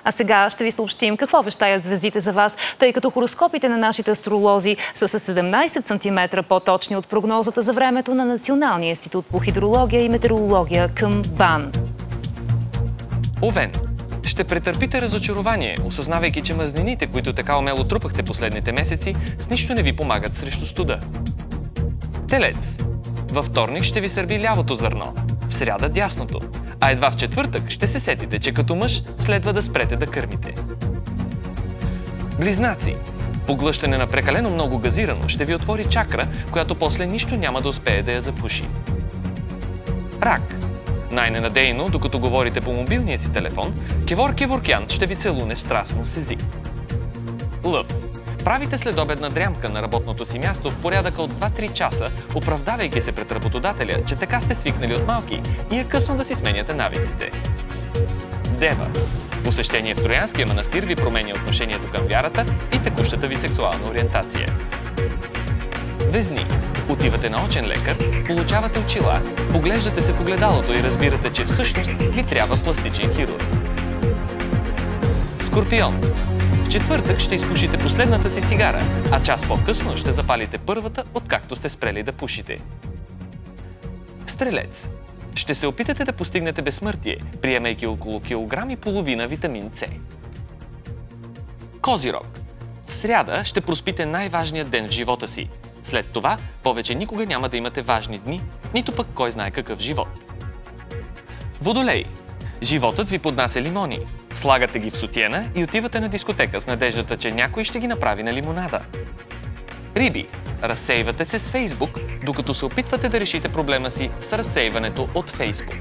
А сега ще ви съобщим какво вещаят звездите за вас, тъй като хороскопите на нашите астролози са с 17 см по-точни от прогнозата за времето на Националния институт по хидрология и метеорология към БАН. Овен. Ще претърпите разочарование, осъзнавайки, че мазнините, които така умело трупахте последните месеци, с нищо не ви помагат срещу студа. Телец. Във вторник ще ви сърби лявото зърно, в сряда дясното, а едва в четвъртък ще се сетите, че като мъж следва да спрете да кърмите. Близнаци. Поглъщане на прекалено много газирано ще ви отвори чакра, която после нищо няма да успее да я запуши. Рак. Най-ненадейно, докато говорите по мобилния си телефон, Кевор Кеворкян ще ви целуне страстно с език. Лъв. Правите следобедна дрямка на работното си място в порядъка от 2-3 часа, оправдавайки се пред работодателя, че така сте свикнали от малки и е късно да си сменяте навиците. Дева. Посещение в Троянския манастир ви променя отношението към вярата и текущата ви сексуална ориентация. Везни. Отивате на очен лекар, получавате очила, поглеждате се в огледалото и разбирате, че всъщност ви трябва пластичен хирург. Скорпион. В четвъртък ще изпушите последната си цигара, а час по-късно ще запалите първата, откакто сте спрели да пушите. Стрелец. Ще се опитате да постигнете безсмъртие, приемайки около килограм и половина витамин С. Козирог. В сряда ще проспите най-важният ден в живота си. След това повече никога няма да имате важни дни, нито пък кой знае какъв живот. Водолей. Животът ви поднася лимони. Слагате ги в сутиена и отивате на дискотека с надеждата, че някой ще ги направи на лимонада. Риби. Разсейвате се с Фейсбук, докато се опитвате да решите проблема си с разсейването от Фейсбук.